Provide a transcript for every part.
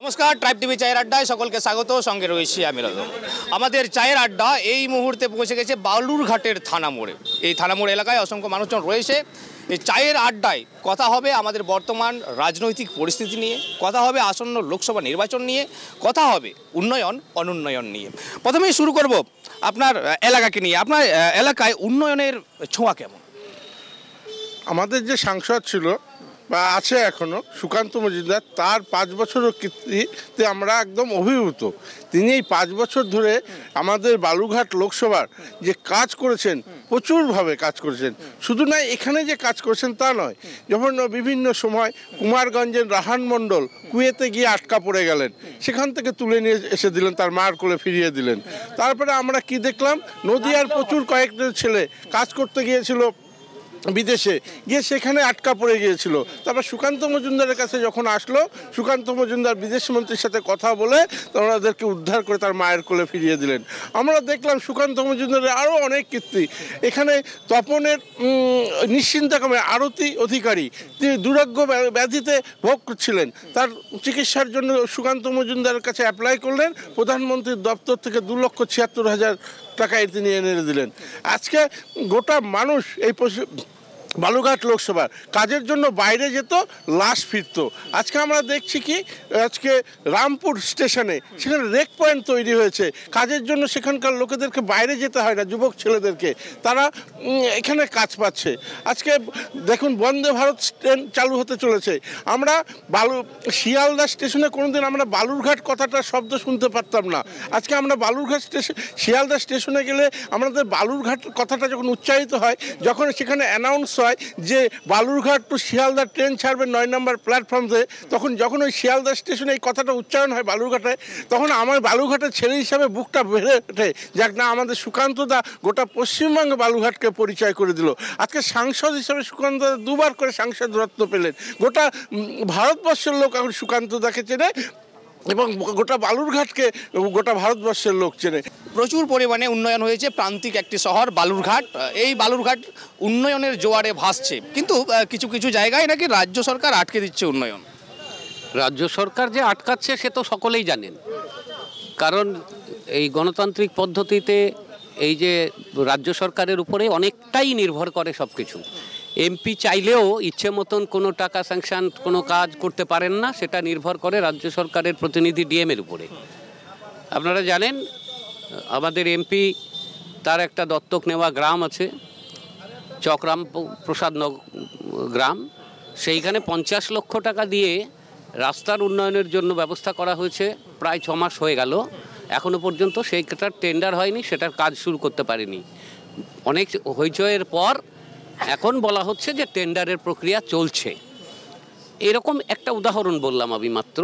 নমস্কার, tribe TV চায়ের আড্ডায় সকলকে স্বাগত। সঙ্গে রয়েছি আমি রতন। আমাদের চায়ের আড্ডা এই মুহূর্তে পৌঁছে গেছে বালুরঘাটের থানা মোড়ে। এই থানা মোড় এলাকায় অসংখ্য মানুষজন রয়েছে। এই চায়ের আড্ডায় কথা হবে আমাদের বর্তমান রাজনৈতিক পরিস্থিতি নিয়ে, কথা হবে আসন্ন লোকসভা নির্বাচন নিয়ে, কথা হবে উন্নয়ন অনুন্নয়ন নিয়ে। প্রথমেই শুরু করব আপনার এলাকাকে নিয়ে। আপনার এলাকায় উন্নয়নের ছোঁয়া কেমন? আমাদের যে সাংসদ ছিল বা আছে এখনো সুকান্ত মজুমদার, তার 5 বছরের কীর্তিতে আমরা একদম অভিভূত। তিনি এই 5 বছর ধরে আমাদের বালুরঘাট লোকসভার যে কাজ করেছেন, প্রচুরভাবে কাজ করেছেন। শুধু নয়, এখানে যে কাজ করেছেন তা নয়, যখন বিভিন্ন সময় কুমারগঞ্জের রাহান মণ্ডল কুয়েতে গিয়ে আটকা পড়ে গেলেন, সেখান থেকে তুলে নিয়ে এসে দিলেন, তার মার কোলে ফিরিয়ে দিলেন। তারপরে আমরা কি দেখলাম, নদিয়ার প্রচুর কয়েকটা ছেলে কাজ করতে গিয়েছিল বিদেশে, গিয়ে সেখানে আটকা পড়ে গিয়েছিল। তারপর সুকান্ত মজুমদারের কাছে যখন আসলো, সুকান্ত মজুমদার বিদেশমন্ত্রীর সাথে কথা বলে ওনাদেরকে উদ্ধার করে তার মায়ের কোলে ফিরিয়ে দিলেন। আমরা দেখলাম সুকান্ত মজুমদারের আরও অনেক কীর্তি। এখানে তপনের নিশ্চিন্তাক্রমে আরতি অধিকারী, তিনি দুরারোগ্য ব্যাধিতে ভোগ করছিলেন, তার চিকিৎসার জন্য সুকান্ত মজুমদারের কাছে অ্যাপ্লাই করলেন, প্রধানমন্ত্রীর দপ্তর থেকে 2,76,000 টাকায় তিনি এনে দিলেন। আজকে গোটা মানুষ এই বালুরঘাট লোকসভার কাজের জন্য বাইরে যেত, লাশ ফিরত। আজকে আমরা দেখছি কি, আজকে রামপুর স্টেশনে সেখানে রেক পয়েন্ট তৈরি হয়েছে কাজের জন্য। সেখানকার লোকেদেরকে বাইরে যেতে হয় না, যুবক ছেলেদেরকে, তারা এখানে কাজ পাচ্ছে। আজকে দেখুন, বন্দে ভারত ট্রেন চালু হতে চলেছে। আমরা শিয়ালদা স্টেশনে কোনোদিন আমরা বালুরঘাট কথাটা শব্দ শুনতে পারতাম না। আজকে আমরা বালুরঘাট শিয়ালদা স্টেশনে গেলে আমাদের বালুরঘাট কথাটা যখন উচ্চারিত হয়, যখন সেখানে অ্যানাউন্স হয় যে বালুরঘাট টু শিয়ালদা ট্রেন ছাড়বে 9 নম্বর প্ল্যাটফর্ম থেকে, তখন যখন ওই শিয়ালদা স্টেশনে এই কথাটা উচ্চারণ হয় বালুরঘাটে, তখন আমার বালুরঘাটের ছেলে হিসাবে বুকটা বেড়ে ওঠে, যাক না আমাদের সুকান্তদা গোটা পশ্চিমবঙ্গে বালুরঘাটকে পরিচয় করে দিল। আজকে সাংসদ হিসাবে সুকান্তদা 2বার করে সাংসদ রত্ন পেলেন। গোটা ভারতবর্ষের লোক এখন সুকান্তদাকে চেনে এবং গোটা বালুরঘাটকে গোটা ভারতবর্ষের লোক চেনে। প্রচুর পরিমাণে উন্নয়ন হয়েছে প্রান্তিক একটি শহর বালুরঘাট। এই বালুরঘাট উন্নয়নের জোয়ারে ভাসছে, কিন্তু কিছু কিছু জায়গায় নাকি রাজ্য সরকার আটকে দিচ্ছে উন্নয়ন। রাজ্য সরকার যে আটকাচ্ছে সে তো সকলেই জানেন, কারণ এই গণতান্ত্রিক পদ্ধতিতে এই যে রাজ্য সরকারের উপরে অনেকটাই নির্ভর করে সব কিছু। এমপি চাইলেও ইচ্ছে মতন কোনো টাকা স্যাংশন কোনো কাজ করতে পারেন না, সেটা নির্ভর করে রাজ্য সরকারের প্রতিনিধি ডিএমের উপরে। আপনারা জানেন আমাদের এমপি, তার একটা দত্তক নেওয়া গ্রাম আছে, চকরাম প্রসাদ গ্রাম, সেইখানে 50 লক্ষ টাকা দিয়ে রাস্তার উন্নয়নের জন্য ব্যবস্থা করা হয়েছে। প্রায় 6 মাস হয়ে গেল, এখনও পর্যন্ত সেইটার টেন্ডার হয়নি, সেটার কাজ শুরু করতে পারেনি। অনেক হইচয়ের পর এখন বলা হচ্ছে যে টেন্ডারের প্রক্রিয়া চলছে। এরকম একটা উদাহরণ বললাম আমি মাত্র।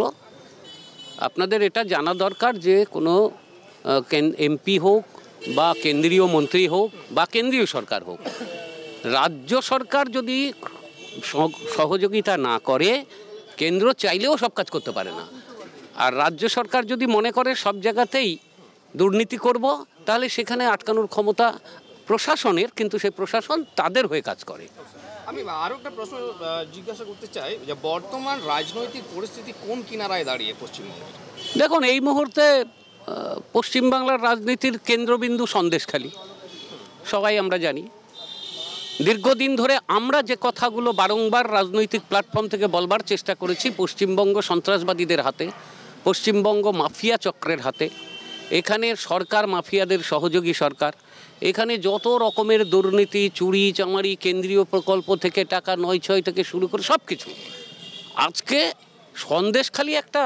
আপনাদের এটা জানা দরকার যে কোনো এমপি হোক বা কেন্দ্রীয় মন্ত্রী হোক বা কেন্দ্রীয় সরকার হোক, রাজ্য সরকার যদি সহযোগিতা না করে, কেন্দ্র চাইলেও সব কাজ করতে পারে না। আর রাজ্য সরকার যদি মনে করে সব জায়গাতেই দুর্নীতি করব, তাহলে সেখানে আটকানোর ক্ষমতা প্রশাসনের, কিন্তু সেই প্রশাসন তাদের হয়ে কাজ করে। আমি আরও একটা প্রশ্ন জিজ্ঞাসা করতে চাই, যে বর্তমান রাজনৈতিক পরিস্থিতি কোন কিনারায় দাঁড়িয়ে পশ্চিমবঙ্গে? দেখুন, এই মুহূর্তে পশ্চিমবাংলার রাজনীতির কেন্দ্রবিন্দু সন্দেশখালী, সবাই আমরা জানি। দীর্ঘদিন ধরে আমরা যে কথাগুলো বারংবার রাজনৈতিক প্ল্যাটফর্ম থেকে বলবার চেষ্টা করেছি, পশ্চিমবঙ্গ সন্ত্রাসবাদীদের হাতে, পশ্চিমবঙ্গ মাফিয়া চক্রের হাতে, এখানে সরকার মাফিয়াদের সহযোগী সরকার, এখানে যত রকমের দুর্নীতি, চুরি চামারি, কেন্দ্রীয় প্রকল্প থেকে টাকা নয়-ছয় থেকে শুরু করে সব কিছু। আজকে সন্দেশখালী একটা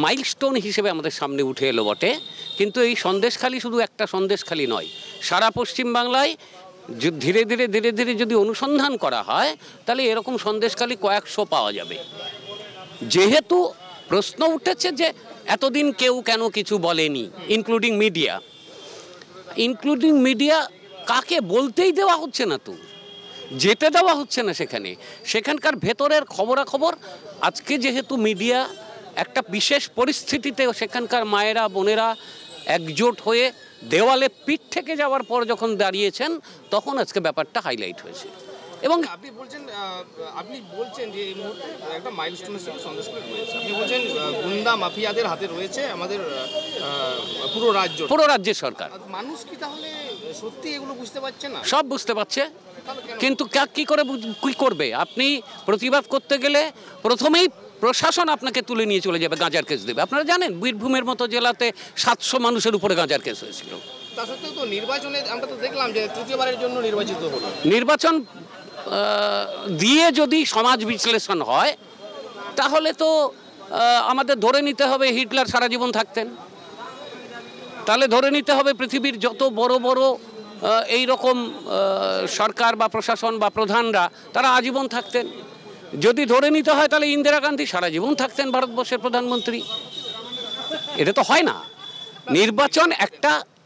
মাইলস্টোন হিসেবে আমাদের সামনে উঠে এলো বটে, কিন্তু এই সন্দেশখালী শুধু একটা সন্দেশখালী নয়, সারা পশ্চিমবাংলায় ধীরে ধীরে ধীরে ধীরে যদি অনুসন্ধান করা হয়, তাহলে এরকম সন্দেশখালী কয়েকশো পাওয়া যাবে। যেহেতু প্রশ্ন উঠেছে যে এতদিন কেউ কেন কিছু বলেনি, ইনক্লুডিং মিডিয়া, কাকে বলতেই দেওয়া হচ্ছে না, তো যেতে দেওয়া হচ্ছে না সেখানকার ভেতরের খবরাখবর। আজকে যেহেতু মিডিয়া একটা বিশেষ পরিস্থিতিতে, সেখানকার মায়েরা বোনেরা একজোট হয়ে দেওয়ালে পিঠ থেকে যাওয়ার পর যখন দাঁড়িয়েছেন, তখন আজকে ব্যাপারটা হাইলাইট হয়েছে। এবং আপনি বলছেন যে এই মুহূর্তে একটা মাইলস্টোনের সাথে সন্দেশখালী রয়েছে, আপনি বলছেন গুন্ডা মাফিয়াদের হাতে রয়েছে আমাদের পুরো রাজ্যের সরকার। মানুষ কি তাহলে সত্যি এগুলো বুঝতে পারছে না? সব বুঝতে পারছে, কিন্তু কি করে কি করবে? আপনি প্রতিবাদ করতে গেলে প্রথমেই প্রশাসন আপনাকে তুলে নিয়ে চলে যাবে, গাঁজার কেস দেবে। আপনারা জানেন বীরভূমের মতো জেলাতে 700 মানুষের উপরে গাঁজার কেস হয়েছিল। তা সত্ত্বেও তো নির্বাচনে আমরা তো দেখলাম যে তৃতীয়বারের জন্য নির্বাচিত হলো। নির্বাচন দিয়ে যদি সমাজ বিশ্লেষণ হয় তাহলে তো আমাদের ধরে নিতে হবে হিটলার সারা জীবন থাকতেন, তাহলে ধরে নিতে হবে পৃথিবীর যত বড় বড় এই রকম সরকার বা প্রশাসন বা প্রধানরা তারা আজীবন থাকতেন। যদি ধরে নিতে হয় তাহলে ইন্দিরা গান্ধী সারা জীবন থাকতেন ভারতবর্ষের প্রধানমন্ত্রী। এটা তো হয় না।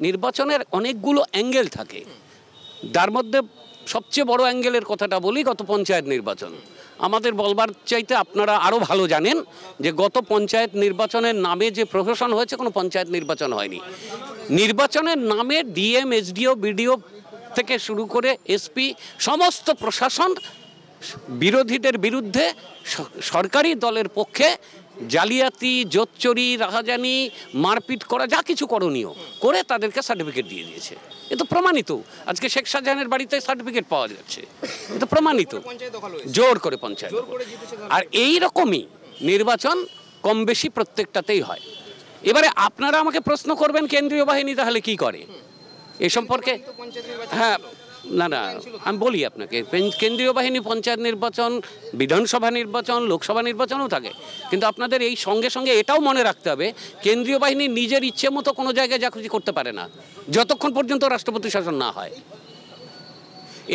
নির্বাচনের অনেকগুলো অ্যাঙ্গেল থাকে, তার মধ্যে সবচেয়ে বড় অ্যাঙ্গেলের কথাটা বলি, গত পঞ্চায়েত নির্বাচন। আমাদের বলবার চাইতে আপনারা আরও ভালো জানেন যে গত পঞ্চায়েত নির্বাচনের নামে যে প্রহসন হয়েছে, কোনো পঞ্চায়েত নির্বাচন হয়নি। নির্বাচনের নামে ডিএম, এসডিও, বিডিও থেকে শুরু করে এসপি সমস্ত প্রশাসন বিরোধীদের বিরুদ্ধে সরকারি দলের পক্ষে জালিয়াতি, জোচ্চুরি, রাহাজানি, মারপিট করা, যা কিছু করণীয় করে তাদেরকে সার্টিফিকেট দিয়ে দিয়েছে। এ তো প্রমাণিত। আজকে শেখ শাহজাহানের বাড়িতে সার্টিফিকেট পাওয়া যাচ্ছে, এ তো প্রমাণিত। জোর করে পঞ্চায়েত। আর এই রকমই নির্বাচন কম বেশি প্রত্যেকটাতেই হয়। এবারে আপনারা আমাকে প্রশ্ন করবেন কেন্দ্রীয় বাহিনী তাহলে কি করে এ সম্পর্কে। হ্যাঁ, না আমি বলি আপনাকে, কেন্দ্রীয় বাহিনী পঞ্চায়েত নির্বাচন, বিধানসভা নির্বাচন, লোকসভা নির্বাচনও থাকে। কিন্তু আপনাদের এই সঙ্গে সঙ্গে এটাও মনে রাখতে হবে, কেন্দ্রীয় বাহিনী নিজের ইচ্ছে মতো কোনো জায়গায় যা খুশি করতে পারে না, যতক্ষণ পর্যন্ত রাষ্ট্রপতি শাসন না হয়।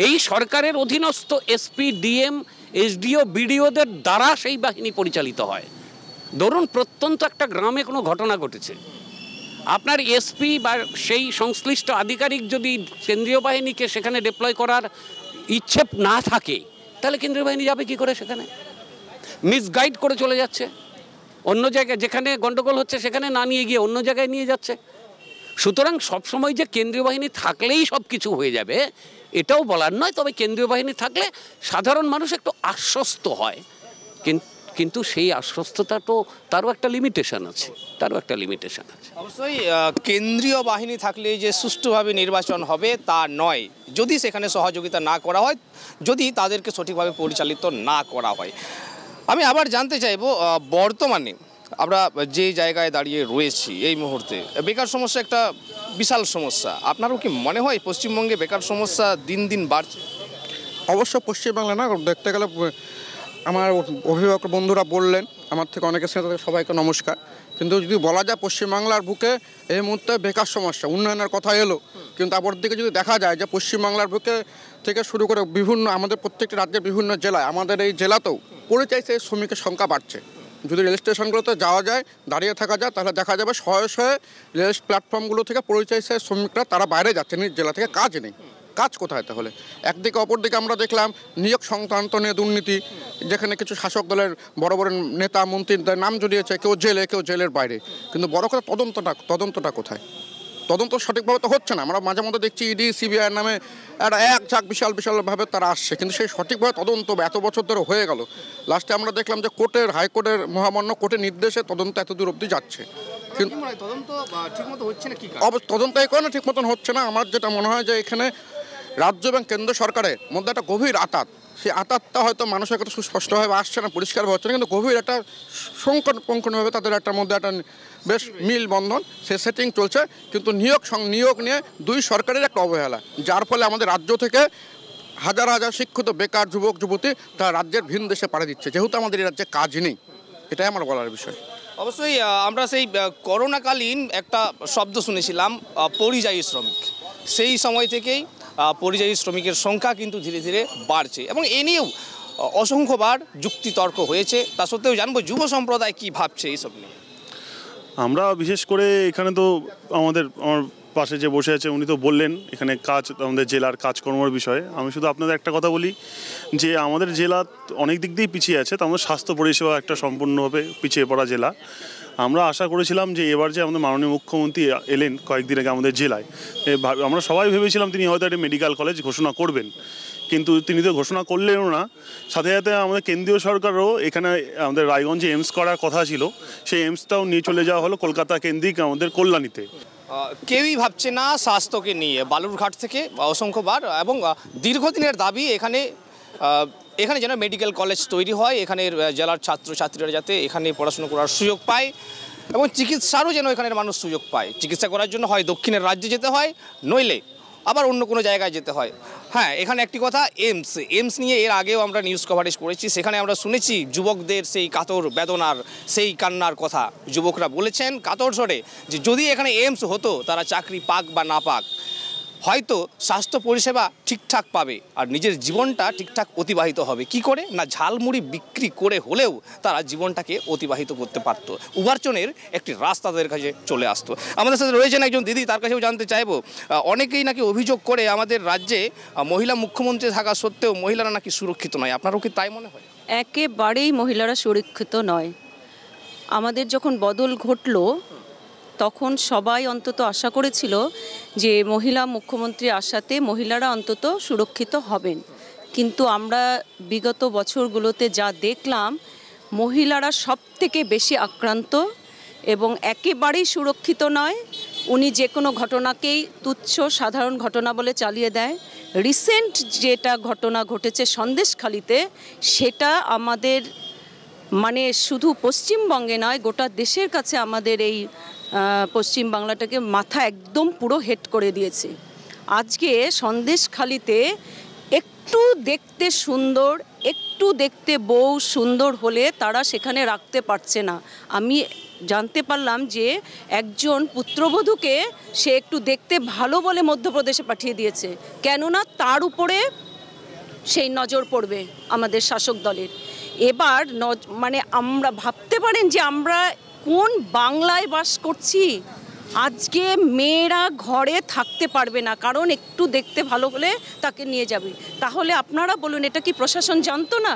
এই সরকারের অধীনস্থ এসপি, ডিএম, এসডিও, বিডিওদের দ্বারা সেই বাহিনী পরিচালিত হয়। ধরুন প্রত্যন্ত একটা গ্রামে কোনো ঘটনা ঘটেছে, আপনার এসপি বা সেই সংশ্লিষ্ট আধিকারিক যদি কেন্দ্রীয় বাহিনীকে সেখানে ডিপ্লয় করার ইচ্ছে না থাকে, তাহলে কেন্দ্রীয় বাহিনী যাবে কি করে সেখানে? মিসগাইড করে চলে যাচ্ছে, অন্য জায়গায় যেখানে গন্ডগোল হচ্ছে সেখানে না নিয়ে গিয়ে অন্য জায়গায় নিয়ে যাচ্ছে। সুতরাং সবসময় যে কেন্দ্রীয় বাহিনী থাকলেই সব কিছু হয়ে যাবে এটাও বলার নয়। তবে কেন্দ্রীয় বাহিনী থাকলে সাধারণ মানুষ একটু আশ্বস্ত হয়, কিন্তু সেই আশ্বস্ততা তো তারও একটা লিমিটেশন আছে, অবশ্যই কেন্দ্রীয় বাহিনী থাকলে যে সুষ্ঠুভাবে নির্বাচন হবে তা নয়, যদি সেখানে সহযোগিতা না করা হয়, যদি তাদেরকে সঠিকভাবে পরিচালিত না করা হয়। আমি আবার জানতে চাইব, বর্তমানে আমরা যে জায়গায় দাঁড়িয়ে রয়েছি এই মুহূর্তে, বেকার সমস্যা একটা বিশাল সমস্যা। আপনারও কি মনে হয় পশ্চিমবঙ্গে বেকার সমস্যা দিন দিন বাড়ছে? অবশ্য পশ্চিমবাংলা না, দেখতে গেলে আমার অভিভাবক বন্ধুরা বললেন, আমার থেকে অনেকের সাথে সবাইকে নমস্কার। কিন্তু যদি বলা যায় পশ্চিমবাংলার বুকে এই মুহূর্তে বেকার সমস্যা, উন্নয়নের কথা এলো, কিন্তু তারপর দিকে যদি দেখা যায় যে পশ্চিমবাংলার বুকে থেকে শুরু করে বিভিন্ন আমাদের প্রত্যেকটি রাজ্যের বিভিন্ন জেলায়, আমাদের এই জেলাতেও পরিযায়ী শ্রমিকের সংখ্যা বাড়ছে। যদি রেল স্টেশনগুলোতে যাওয়া যায়, দাঁড়িয়ে থাকা যায়, তাহলে দেখা যাবে শয়ে শয়ে রেল প্ল্যাটফর্মগুলো থেকে পরিযায়ী শ্রমিকরা তারা বাইরে যাচ্ছে, নিজ জেলা থেকে কাজ নেই। কাজ কোথায় তাহলে? একদিকে অপরদিকে আমরা দেখলাম নিয়োগ সংক্রান্ত নিয়ে দুর্নীতি, যেখানে কিছু শাসক দলের বড় বড় নেতা মন্ত্রীদের নাম জড়িয়েছে, কেউ জেলে কেউ জেলের বাইরে। কিন্তু বড় কথা তদন্তটা কোথায়? তদন্ত সঠিকভাবে তো হচ্ছে না। আমরা মাঝে মধ্যে দেখছি ইডি, সিবিআইয়ের নামে একটা বিশালভাবে তারা আসছে, কিন্তু সেই সঠিকভাবে তদন্ত এত বছর ধরে হয়ে গেল। লাস্টে আমরা দেখলাম যে হাইকোর্টের মহামান্য কোর্টের নির্দেশে তদন্ত এত দূর অবধি যাচ্ছে, কিন্তু তদন্ত এই কারণে ঠিক মতন হচ্ছে না। আমার যেটা মনে হয় যে এখানে রাজ্য এবং কেন্দ্র সরকারের মধ্যে একটা গভীর আঁতাত, সেই আঁতাতটা হয়তো মানুষের কাছে সুস্পষ্টভাবে আসছে না, পরিষ্কারভাবে হচ্ছে না, কিন্তু গভীর একটা সংকটপঙ্কনভাবে তাদের একটা মধ্যে একটা বেশ মিল বন্ধন সে সেটিং চলছে। কিন্তু নিয়োগ নিয়ে দুই সরকারের একটা অবহেলা, যার ফলে আমাদের রাজ্য থেকে হাজার হাজার শিক্ষিত বেকার যুবক যুবতী তারা রাজ্যের ভিন দেশে পাড়ি দিচ্ছে, যেহেতু আমাদের এই রাজ্যে কাজ নেই। এটাই আমার বলার বিষয়। অবশ্যই আমরা সেই করোনাকালীন একটা শব্দ শুনেছিলাম, পরিযায়ী শ্রমিক। সেই সময় থেকেই পরিযায়ী শ্রমিকের সংখ্যা কিন্তু ধীরে ধীরে বাড়ছে, এবং এ নিয়েও অসংখ্যবার যুক্তিতর্ক হয়েছে। তা সত্ত্বেও জানবো যুব সম্প্রদায় কি ভাবছে এইসব নিয়ে। আমরা বিশেষ করে এখানে তো আমার পাশে যে বসে আছে উনি তো বললেন এখানে আমাদের জেলার কাজকর্মের বিষয়ে। আমি শুধু আপনাদের একটা কথা বলি যে আমাদের জেলা অনেক দিক দিয়েই পিছিয়ে আছে, তো আমাদের স্বাস্থ্য পরিষেবা একটা সম্পূর্ণভাবে পিছিয়ে পড়া জেলা। আমরা আশা করেছিলাম যে এবার যে আমাদের মাননীয় মুখ্যমন্ত্রী এলেন কয়েকদিন আগে আমাদের জেলায়, আমরা সবাই ভেবেছিলাম তিনি হয়তো একটা মেডিকেল কলেজ ঘোষণা করবেন, কিন্তু তিনি তো ঘোষণা করলেনও না। সাথে সাথে আমাদের কেন্দ্রীয় সরকারও এখানে আমাদের রায়গঞ্জে এইমস করার কথা ছিল, সেই এইমসটাও নিয়ে চলে যাওয়া হলো কলকাতা কেন্দ্রিক আমাদের কল্যাণীতে। কেউই ভাবছে না স্বাস্থ্যকে নিয়ে বালুরঘাট থেকে অসংখ্যবার, এবং দীর্ঘদিনের দাবি এখানে যেন মেডিকেল কলেজ তৈরি হয়, এখানের জেলার ছাত্রছাত্রীরা যাতে এখানে পড়াশোনা করার সুযোগ পায়, এবং চিকিৎসারও যেন এখানের মানুষ সুযোগ পায়। চিকিৎসা করার জন্য হয় দক্ষিণের রাজ্যে যেতে হয়, নইলে আবার অন্য কোনো জায়গায় যেতে হয়। হ্যাঁ, এখানে একটি কথা, এইমস নিয়ে এর আগেও আমরা নিউজ কভারেজ করেছি, সেখানে আমরা শুনেছি যুবকদের সেই কাতর বেদনার, সেই কান্নার কথা। যুবকরা বলেছেন কাতর স্বরে যে যদি এখানে এইমস হতো, তারা চাকরি পাক বা না পাক, হয়তো স্বাস্থ্য পরিষেবা ঠিকঠাক পাবে আর নিজের জীবনটা ঠিকঠাক অতিবাহিত হবে। কি করে না, ঝালমুড়ি বিক্রি করে হলেও তারা জীবনটাকে অতিবাহিত করতে পারত, উপার্জনের একটি রাস্তা তাদের কাছে চলে আসতো। আমাদের সাথে রয়েছেন একজন দিদি, তার কাছেও জানতে চাইবো। অনেকেই নাকি অভিযোগ করে আমাদের রাজ্যে মহিলা মুখ্যমন্ত্রী থাকা সত্ত্বেও মহিলারা নাকি সুরক্ষিত নয়, আপনারও কি তাই মনে হয়? একেবারেই মহিলারা সুরক্ষিত নয়। আমাদের যখন বদল ঘটলো তখন সবাই অন্তত আশা করেছিল যে মহিলা মুখ্যমন্ত্রী আসাতে মহিলারা অন্তত সুরক্ষিত হবেন, কিন্তু আমরা বিগত বছরগুলোতে যা দেখলাম, মহিলারা সবথেকে বেশি আক্রান্ত এবং একেবারেই সুরক্ষিত নয়। উনি যে কোনো ঘটনাকেই তুচ্ছ সাধারণ ঘটনা বলে চালিয়ে দেয়। রিসেন্ট যেটা ঘটনা ঘটেছে সন্দেশখালিতে, সেটা আমাদের মানে শুধু পশ্চিমবঙ্গে নয়, গোটা দেশের কাছে আমাদের এই পশ্চিম বাংলাটাকে মাথা একদম পুরো হেট করে দিয়েছে। আজকে সন্দেশখালিতে একটু দেখতে সুন্দর, একটু দেখতে বউ সুন্দর হলে তারা সেখানে রাখতে পারছে না। আমি জানতে পারলাম যে একজন পুত্রবধূকে সে একটু দেখতে ভালো বলে মধ্যপ্রদেশে পাঠিয়ে দিয়েছে, কেননা তার উপরে সেই নজর পড়বে আমাদের শাসক দলের। এবার মানে আমরা ভাবতে পারেন যে আমরা কোন বাংলায় বাস করছি। আজকে মেয়েরা ঘরে থাকতে পারবে না, কারণ একটু দেখতে ভালো হলে তাকে নিয়ে যাবে। তাহলে আপনারা বলুন, এটা কি প্রশাসন জানতো না?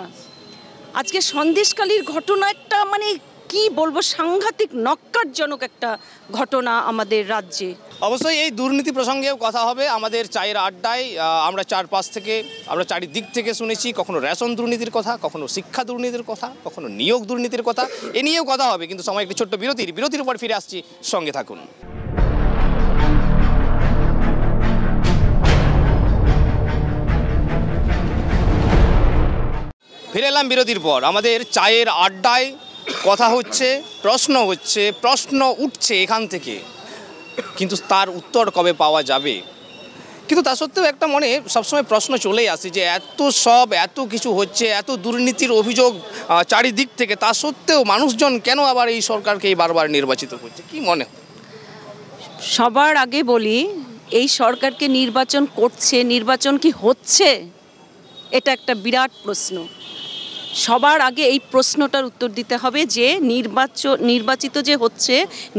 আজকে সন্দেশখালির ঘটনা একটা মানে কি বলবো, সাংঘাতিক নক্কারজনক একটা ঘটনা আমাদের রাজ্যে। অবশ্যই এই দুর্নীতি প্রসঙ্গেও কথা হবে আমাদের চায়ের আড্ডায়। আমরা চারিদিক থেকে শুনেছি, কখনো রেশন দুর্নীতির কথা, কখনো শিক্ষা দুর্নীতির কথা, কখনো নিয়োগ দুর্নীতির কথা, এ নিয়েও কথা হবে। কিন্তু সময় একটি ছোট্ট বিরতির উপর ফিরে আসছি, সঙ্গে থাকুন। ফিরে এলাম বিরতির পর। আমাদের চায়ের আড্ডায় কথা হচ্ছে, প্রশ্ন উঠছে এখান থেকে, কিন্তু তার উত্তর কবে পাওয়া যাবে? কিন্তু তা সত্ত্বেও একটা মনে সবসময় প্রশ্ন চলেই আসে যে এত কিছু হচ্ছে, এত দুর্নীতির অভিযোগ চারিদিক থেকে, তা সত্ত্বেও মানুষজন কেন আবার এই সরকারকেই বারবার নির্বাচিত করছে? কি মনে হয়? সবার আগে বলি, এই সরকারকে নির্বাচন কি হচ্ছে? এটা একটা বিরাট প্রশ্ন। সবার আগে এই প্রশ্নটার উত্তর দিতে হবে যে নির্বাচিত যে হচ্ছে,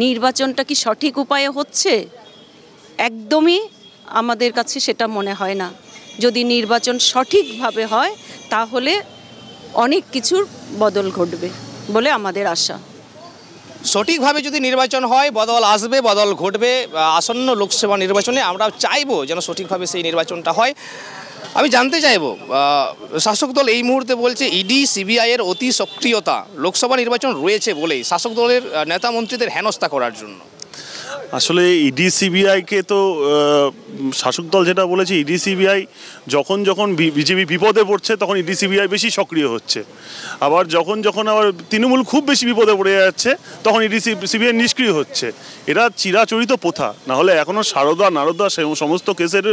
নির্বাচনটা কি সঠিক উপায়ে হচ্ছে? একদমই আমাদের কাছে সেটা মনে হয় না। যদি নির্বাচন সঠিকভাবে হয় তাহলে অনেক কিছুর বদল ঘটবে বলে আমাদের আশা। সঠিকভাবে যদি নির্বাচন হয়, বদল আসবে, বদল ঘটবে। আসন্ন লোকসভা নির্বাচনে আমরা চাইবো যেন সঠিকভাবে সেই নির্বাচনটা হয়। আমি জানতে চাইবো, শাসক দল এই মুহূর্তে বলছে ইডি সিবিআইয়ের অতি সক্রিয়তা লোকসভা নির্বাচন রয়েছে বলেই শাসক দলের নেতা মন্ত্রীদের হেনস্থা করার জন্য। আসলে ইডি সিবিআইকে তো শাসক দল যেটা বলেছে, ইডি সিবিআই যখন বিজেপি বিপদে পড়ছে তখন ইডি সিবিআই বেশি সক্রিয় হচ্ছে, আবার যখন আবার তৃণমূল খুব বেশি বিপদে পড়ে যাচ্ছে তখন ইডি সিবিআই নিষ্ক্রিয় হচ্ছে। এরা চিরাচরিত প্রথা। নাহলে এখনও নারদা সমস্ত কেসের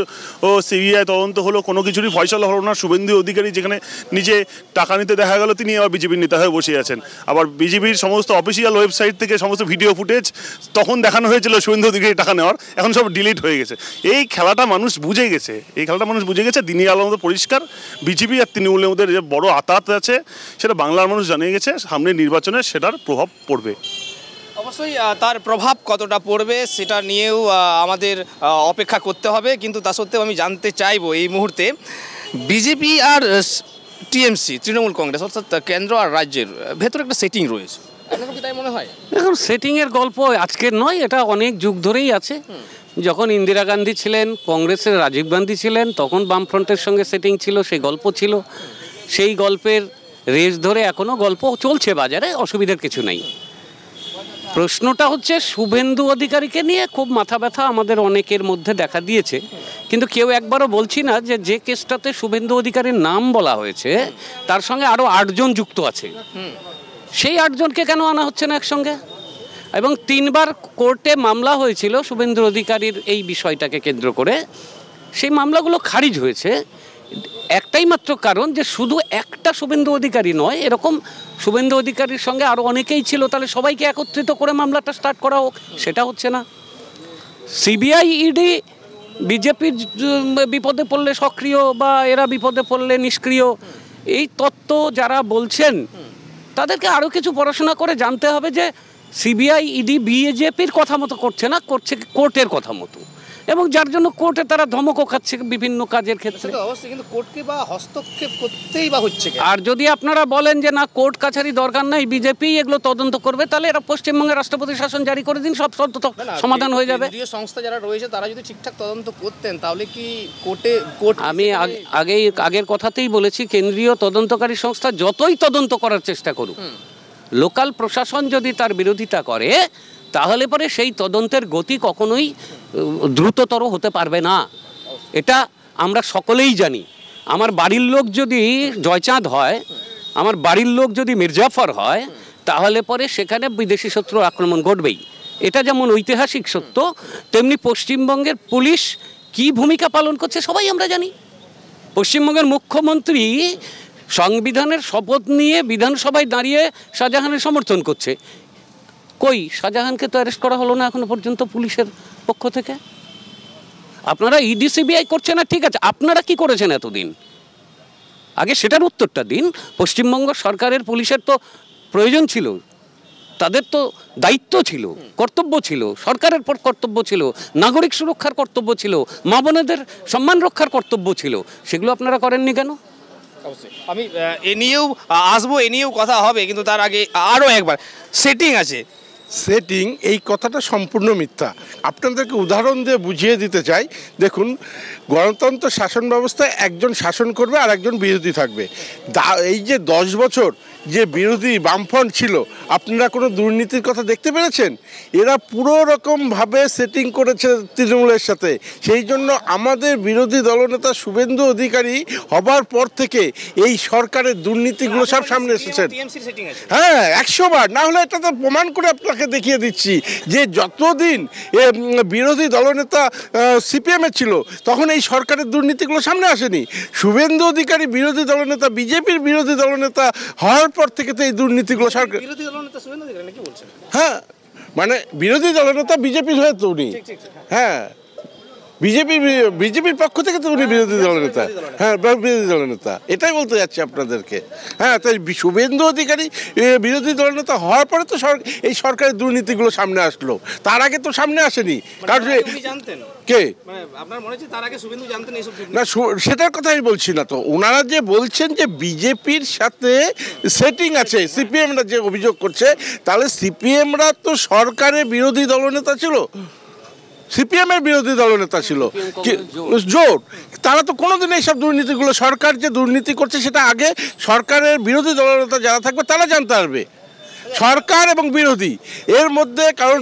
সিবিআই তদন্ত হলো, কোনো কিছুরই ফয়সালা হলো না। শুভেন্দু অধিকারী যেখানে নিজে টাকা নিতে দেখা গেল, তিনি আবার বিজেপির নেতা হয়ে বসে আছেন। আবার বিজেপির সমস্ত অফিসিয়াল ওয়েবসাইট থেকে সমস্ত ভিডিও ফুটেজ তখন দেখানো হয়েছিল শুভেন্দু অধিকারী টাকা নেওয়ার, এখন সব ডিলিট হয়ে গেছে। এই খেলাটা মানুষ বুঝে গেছে। দিনের আলোর মতো পরিষ্কার বিজেপি আর তৃণমূলের মধ্যে যে বড় আতাত আছে সেটা বাংলার মানুষ জানিয়ে গেছে। সামনের নির্বাচনে সেটার প্রভাব পড়বে। অবশ্যই তার প্রভাব কতটা পড়বে সেটা নিয়েও আমাদের অপেক্ষা করতে হবে। কিন্তু তা সত্ত্বেও আমি জানতে চাইবো এই মুহূর্তে বিজেপি আর টিএমসি, তৃণমূল কংগ্রেস, অর্থাৎ কেন্দ্র আর রাজ্যের ভেতরে একটা সেটিং রয়েছে, আপনার কি তাই মনে হয়? এখন সেটিংয়ের গল্প আজকের নয়, এটা অনেক যুগ ধরেই আছে। যখন ইন্দিরা গান্ধী ছিলেন, কংগ্রেসের রাজীব গান্ধী ছিলেন, তখন বামফ্রন্টের সঙ্গে সেটিং ছিল, সেই গল্প ছিল। সেই গল্পের রেশ ধরে এখনও গল্প চলছে বাজারে, অসুবিধার কিছু নেই। প্রশ্নটা হচ্ছে শুভেন্দু অধিকারীকে নিয়ে খুব মাথা ব্যথা আমাদের অনেকের মধ্যে দেখা দিয়েছে, কিন্তু কেউ একবারও বলছি না যে যে কেসটাতে শুভেন্দু অধিকারীর নাম বলা হয়েছে তার সঙ্গে আরও 8 জন যুক্ত আছে, সেই 8 জনকে কেন আনা হচ্ছে না একসঙ্গে? এবং 3 বার কোর্টে মামলা হয়েছিল শুভেন্দু অধিকারীর এই বিষয়টাকে কেন্দ্র করে, সেই মামলাগুলো খারিজ হয়েছে। একটাই মাত্র কারণ যে শুধু একটা শুভেন্দু অধিকারী নয়, এরকম শুভেন্দু অধিকারীর সঙ্গে আরও অনেকেই ছিল, তাহলে সবাইকে একত্রিত করে মামলাটা স্টার্ট করা হোক, সেটা হচ্ছে না। সিবিআই, ইডি বিজেপির বিপদে পড়লে সক্রিয় বা এরা বিপদে পড়লে নিষ্ক্রিয়, এই তত্ত্ব যারা বলছেন তাদেরকে আরও কিছু পড়াশোনা করে জানতে হবে যে সিবিআই, ইডি বিজেপির কথা মতো করছে না, করছে কোর্টের কথা মতো, এবং যার জন্য কোর্টে তারা ধমকও খাচ্ছে বিভিন্ন কাজের ক্ষেত্রে। অবশ্যই, কিন্তু কোর্টকে বা হস্তক্ষেপ করতেই বা হচ্ছে কেন? আর যদি আপনারা বলেন যে না কোর্ট কাছারি দরকার নাই, বিজেপি এগুলো তদন্ত করবে, তাহলে এরা পশ্চিমবঙ্গের রাষ্ট্রপতি শাসন জারি করে দিন, সব সমাধান হয়ে যাবে। কেন্দ্রীয় সংস্থা যারা রয়েছে তারা যদি ঠিকঠাক তদন্ত করতেন তাহলে কি কোর্ট আমি আগের কথাতেই বলেছি, কেন্দ্রীয় তদন্তকারী সংস্থা যতই তদন্ত করার চেষ্টা করুক, লোকাল প্রশাসন যদি তার বিরোধিতা করে তাহলে পরে সেই তদন্তের গতি কখনোই দ্রুততর হতে পারবে না, এটা আমরা সকলেই জানি। আমার বাড়ির লোক যদি জয়চাঁদ হয়, আমার বাড়ির লোক যদি মির্জাফর হয়, তাহলে পরে সেখানে বিদেশি শত্রুর আক্রমণ ঘটবেই। এটা যেমন ঐতিহাসিক সত্য, তেমনি পশ্চিমবঙ্গের পুলিশ কি ভূমিকা পালন করছে সবাই আমরা জানি। পশ্চিমবঙ্গের মুখ্যমন্ত্রী সংবিধানের শপথ নিয়ে বিধানসভায় দাঁড়িয়ে শাহজাহানের সমর্থন করছে। কই, শাহজাহানকে তো অ্যারেস্ট করা হলো না এখনো পর্যন্ত পুলিশের পক্ষ থেকে। আপনারা ইডি সিবিআই করছে না, ঠিক আছে, আপনারা কি করেছেন এতদিন? আগে সেটার উত্তরটা দিন। পশ্চিমবঙ্গ সরকারের পুলিশের তো প্রয়োজন ছিল, তাদের তো দায়িত্ব ছিল, কর্তব্য ছিল, সরকারের পর কর্তব্য ছিল, নাগরিক সুরক্ষার কর্তব্য ছিল, মা বোনেদের সম্মান রক্ষার কর্তব্য ছিল, সেগুলো আপনারা করেননি কেন? অবশ্যই আমি এ নিয়েও আসবো, এ নিয়েও কথা হবে, কিন্তু তার আগে আরও একবার সেটিং আছে। সেটিং, এই কথাটা সম্পূর্ণ মিথ্যা। আপনাদেরকে উদাহরণ দিয়ে বুঝিয়ে দিতে চাই। দেখুন, গণতন্ত্র শাসন ব্যবস্থায় একজন শাসন করবে আর একজন বিরোধী থাকবে। এই যে 10 বছর যে বিরোধী বামফ্রন্ট ছিল, আপনারা কোনো দুর্নীতির কথা দেখতে পেরেছেন? এরা পুরো রকমভাবে সেটিং করেছে তৃণমূলের সাথে। সেই জন্য আমাদের বিরোধী দলনেতা শুভেন্দু অধিকারী হবার পর থেকে এই সরকারের দুর্নীতিগুলো সব সামনে এসেছেন। হ্যাঁ, 100 বার, না হলে এটা তো প্রমাণ করে আপনাকে দেখিয়ে দিচ্ছি যে যতদিন বিরোধী দলনেতা সিপিএমের ছিল তখন এই সরকারের দুর্নীতিগুলো সামনে আসেনি। শুভেন্দু অধিকারী বিরোধী দলনেতা, বিজেপির বিরোধী দলনেতা হওয়ার পর থেকে তো এই দুর্নীতিগুলো সরকার। বিরোধী দলনেতা শুভেন্দু অধিকারী নাকি বলছেন? হ্যাঁ, মানে বিরোধী দলনেতা বিজেপির হয়ে তো উনি, হ্যাঁ বিজেপির পক্ষ থেকে তো উনি বিরোধী দলনেতা, হ্যাঁ বিরোধী দলনেতা, এটাই বলতে যাচ্ছি আপনাদেরকে। হ্যাঁ, তাই শুভেন্দু অধিকারী বিরোধী দলনেতা হওয়ার পরে তো এই সরকারের দুর্নীতিগুলো সামনে আসলো, তার আগে তো সামনে আসেনি। কারণ কে না, সেটার কথাই বলছি না তো। ওনারা যে বলছেন যে বিজেপির সাথে সেটিং আছে, সিপিএমরা যে অভিযোগ করছে, তাহলে সিপিএমরা তো সরকারের বিরোধী দলনেতা ছিল, সিপিএমের বিরোধী দলনেতা ছিল জোট। তারা তো কোনোদিন এইসব দুর্নীতিগুলো, সরকার যে দুর্নীতি করছে সেটা আগে সরকারের বিরোধী দলনেতা যারা থাকবে তারা জানতে পারবে। সরকার এবং বিরোধী এর মধ্যে কারণ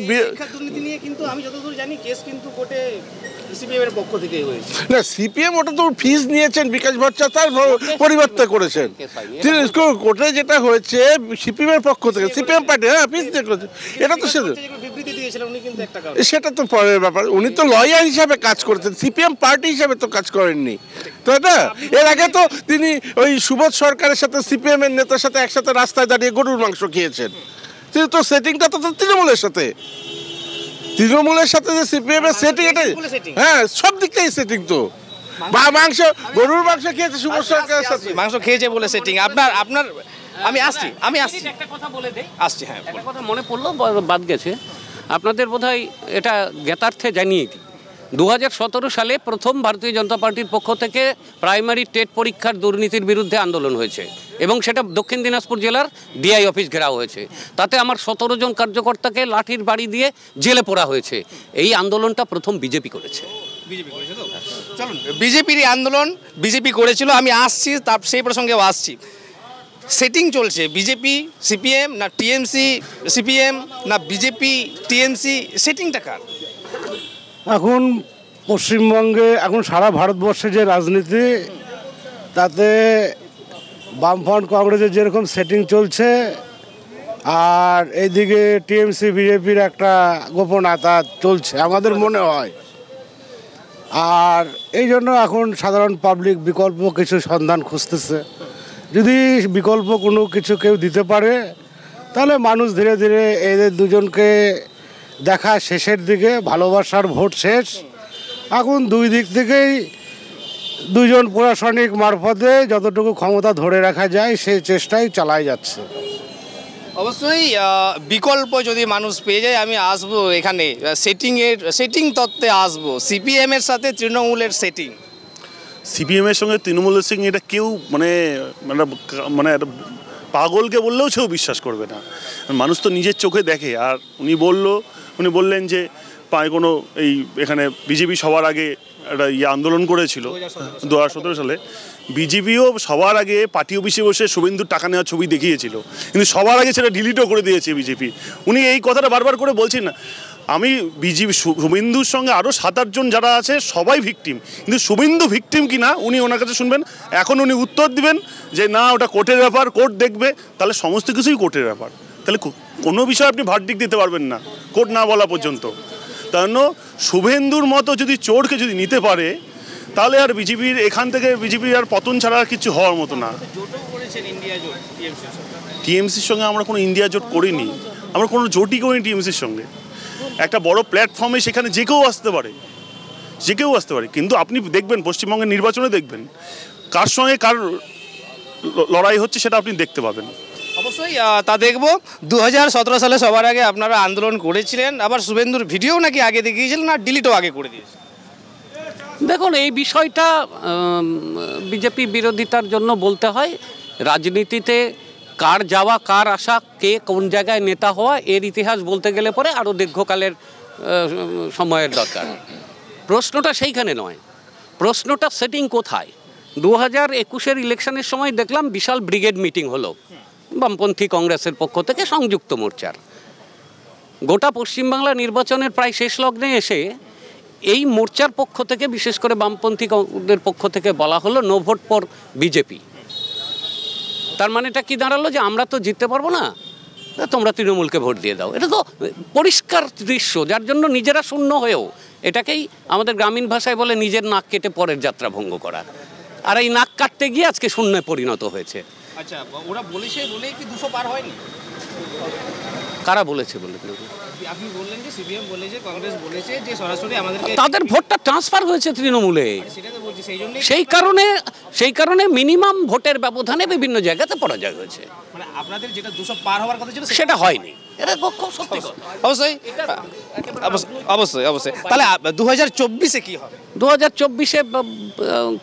দুর্নীতি নিয়ে কিন্তু আমি যতদূর জানি কেস কিন্তু কোর্টে সিপিএমের পক্ষ থেকেই হয়েছে। না, সিপিএম ওটা তো ফিজ নিয়েছেন, বিকাশ ভট্টাচার্য তার পরিবর্তে করেছেন। কোর্টে যেটা হয়েছে সিপিএমের পক্ষ থেকে, সিপিএম পার্টি, হ্যাঁ ফিজ দিয়ে করেছে, এটা তো সেটা তো পরের ব্যাপার। উনি তো লয়ার হিসাবে কাজ করতেন, সিপিএম পার্টি হিসাবে তো কাজ করেননি, তাই না? এর আগে তো তিনি ওই সুবোধ সরকারের সাথে সিপিএম এর নেতার সাথে একসাথে রাস্তায় দাঁড়িয়ে গরুর মাংস খেয়েছেন। কিন্তু তো সেটিংটা তো তৃণমূলের সাথে, তৃণমূলের সাথে যে সিপিএম এর সেটিং, এটাই হ্যাঁ সব দিক থেকে সেটিং। তো বা মাংস, গরুর মাংস খেয়েছে সুবোধ সরকারের সাথে, মাংস খেয়েছে বলে সেটিং। আপনার আমি আসছি একটা কথা বলে দেই, আসছি। হ্যাঁ, একটা কথা মনে পড়লো, বাদ গেছে আপনাদের, বোধহয় এটা জ্ঞাতার্থে জানিয়ে দিই। 2017 সালে প্রথম ভারতীয় জনতা পার্টির পক্ষ থেকে প্রাইমারি টেট পরীক্ষার দুর্নীতির বিরুদ্ধে আন্দোলন হয়েছে। এবং সেটা দক্ষিণ দিনাজপুর জেলার ডিআই অফিস ঘেরাও হয়েছে। তাতে আমার 17 জন কার্যকর্তাকে লাঠির বাড়ি দিয়ে জেলে পোড়া হয়েছে। এই আন্দোলনটা প্রথম বিজেপি করেছে। চলুন, বিজেপির আন্দোলন বিজেপি করেছিল, আমি আসছি তার সেই প্রসঙ্গেও আসছি। সেটিং চলছে বিজেপি সিপিএম না টিএমসি সিপিএম না বিজেপি টিএমসি, সেটিংটা কার? এখন পশ্চিমবঙ্গে এখন সারা ভারতবর্ষে যে রাজনীতি, তাতে বামফ্রন্ট কংগ্রেসের যেরকম সেটিং চলছে, আর এইদিকে টিএমসি বিজেপির একটা গোপন আতা চলছে আমাদের মনে হয়। আর এই জন্য এখন সাধারণ পাবলিক বিকল্প কিছু সন্ধান খুঁজতেছে। যদি বিকল্প কোনো কিছু কেউ দিতে পারে, তাহলে মানুষ ধীরে ধীরে এদের দুজনকে দেখা শেষের দিকে, ভালোবাসার ভোট শেষ। এখন দুই দিক থেকেই দুজন প্রশাসনিক মারফতে যতটুকু ক্ষমতা ধরে রাখা যায় সেই চেষ্টাই চালাই যাচ্ছে। অবশ্যই বিকল্প যদি মানুষ পেয়ে যায়, আমি আসবো এখানে সেটিং তত্ত্বে আসবো। সিপিএমের সাথে তৃণমূলের সেটিং, সিপিএমের সঙ্গে তৃণমূলের সঙ্গে এটা কেউ মানে মানে মানে পাগলকে বললেও কেউ বিশ্বাস করবে না। মানুষ তো নিজের চোখে দেখে। আর উনি বললেন যে কোনো এখানে বিজেপি সবার আগে একটা আন্দোলন করেছিল 2017 সালে। বিজেপিও সবার আগে পার্টি অফিসে বসে শুভেন্দুর টাকা নেওয়ার ছবি দেখিয়েছিল, কিন্তু সবার আগে সেটা ডিলিটও করে দিয়েছে বিজেপি। উনি এই কথাটা বারবার করে বলছেন না। আমি বিজেপি শুভেন্দুর সঙ্গে আরও 7-8 জন যারা আছে সবাই ভিকটিম, কিন্তু শুভেন্দু ভিকটিম কি না উনি ওনার কাছে শুনবেন। এখন উনি উত্তর দিবেন যে না, ওটা কোর্টের ব্যাপার, কোর্ট দেখবে। তাহলে সমস্ত কিছুই কোর্টের ব্যাপার, তাহলে কোনো বিষয়ে আপনি ভার্ডিক্ট দিতে পারবেন না কোর্ট না বলা পর্যন্ত। তার জন্য শুভেন্দুর মতো যদি চোরকে যদি নিতে পারে, তাহলে আর বিজেপির এখান থেকে বিজেপির আর পতন ছাড়া আর কিছু হওয়ার মতো না। টিএমসির সঙ্গে আমরা কোনো ইন্ডিয়া জোট করিনি, আমরা কোনো জোটই করিনি টিএমসির সঙ্গে। একটা বড় প্ল্যাটফর্মে সেখানে যে কেউ আসতে পারে, কিন্তু আপনি দেখবেন পশ্চিমবঙ্গের নির্বাচনে দেখবেন কার সঙ্গে কার লড়াই হচ্ছে সেটা আপনি দেখতে পাবেন। অবশ্যই তা দেখব। 2017 সালে সবার আগে আপনারা আন্দোলন করেছিলেন, আবার শুভেন্দুর ভিডিও নাকি আগে দেখিয়েছিলেন, আর ডিলিটও আগে করে দিয়েছে। দেখুন, এই বিষয়টা বিজেপি বিরোধিতার জন্য বলতে হয়। রাজনীতিতে কার যাওয়া, কার আসা, কে কোন জায়গায় নেতা হওয়া, এর ইতিহাস বলতে গেলে পরে আরও দীর্ঘকালের সময়ের দরকার। প্রশ্নটা সেইখানে নয়, প্রশ্নটা সেটিং কোথায়। 2021-এর ইলেকশনের সময় দেখলাম বিশাল ব্রিগেড মিটিং হলো বামপন্থী কংগ্রেসের পক্ষ থেকে, সংযুক্ত মোর্চার। গোটা পশ্চিমবাংলা নির্বাচনের প্রায় শেষ লগ্নে এসে এই মোর্চার পক্ষ থেকে, বিশেষ করে বামপন্থীদের পক্ষ থেকে বলা হলো নো ভোট ফর বিজেপি। তার মানেটা কি দাঁড়ালো? যে আমরা তো জিততে পারবো না, তোমরা তৃণমূলকে ভোট দিয়ে দাও। এটা তো পরিষ্কার দৃশ্য, যার জন্য নিজেরা শূন্য হয়েও, এটাকেই আমাদের গ্রামীণ ভাষায় বলে নিজের নাক কেটে পরের যাত্রা ভঙ্গ করা। আর এই নাক কাটতে গিয়ে আজকে শূন্যে পরিণত হয়েছে। আচ্ছা, ওরা বলেছে বলেই কি 200 পার হয়নি? কারা বলেছে বলে? আপনি বললেন যে সিপিএম বলেছে, কংগ্রেস বলেছে যে সরাসরি আমাদেরকে, তাদের ভোটটা ট্রান্সফার হয়েছে তৃণমূলে। সেটা তো বলছি, সেই কারণে মিনিমাম ভোটের ব্যবধানে বিভিন্ন জায়গাতে পরাজয় হয়েছে। মানে আপনাদের যেটা 200 পার হওয়ার কথা ছিল সেটা হয়নি। এটা খুব সত্যি কথা। অবশ্যই। তাহলে 2024-এ কি হবে? 2024-এ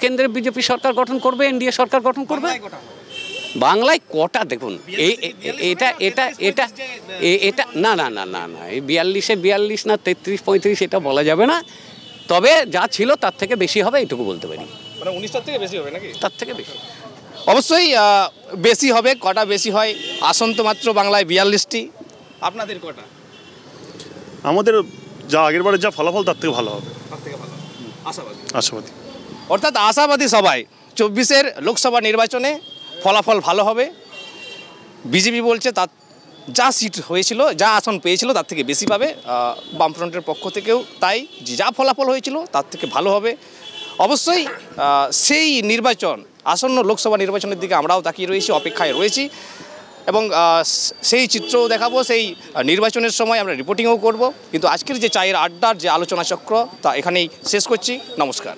কেন্দ্রে বিজেপি সরকার গঠন করবে, এনডিএ সরকার গঠন করবে। বাংলায় কটা দেখুন, এটা না এই 42 না 33-35 এটা বলা যাবে না। তবে যা ছিল তার থেকে বেশি হবে, এটুকু বলতে পারি। মানে 19টার থেকে বেশি হবে নাকি? তার থেকে বেশি অবশ্যই বেশি হবে। কটা বেশি হয়? আসন তো মাত্র বাংলায় 42টি। আপনাদের কটা? আমাদের যা আগের বারে যা ফলাফল তার থেকে ভালো হবে। আশাবাদী। অর্থাৎ আশাবাদী সবাই। 24-এর লোকসভা নির্বাচনে ফলাফল ভালো হবে। বিজেপি বলছে তার যা সিট হয়েছিল, যা আসন পেয়েছিল তার থেকে বেশি পাবে। বামফ্রন্টের পক্ষ থেকেও তাই, যা ফলাফল হয়েছিল তার থেকে ভালো হবে। অবশ্যই সেই নির্বাচন, আসন্ন লোকসভা নির্বাচনের দিকে আমরাও তাকিয়ে রয়েছি, অপেক্ষায় রয়েছি, এবং সেই চিত্রও দেখাবো। সেই নির্বাচনের সময় আমরা রিপোর্টিংও করব। কিন্তু আজকের যে চায়ের আড্ডার যে আলোচনা চক্র, তা এখানেই শেষ করছি। নমস্কার।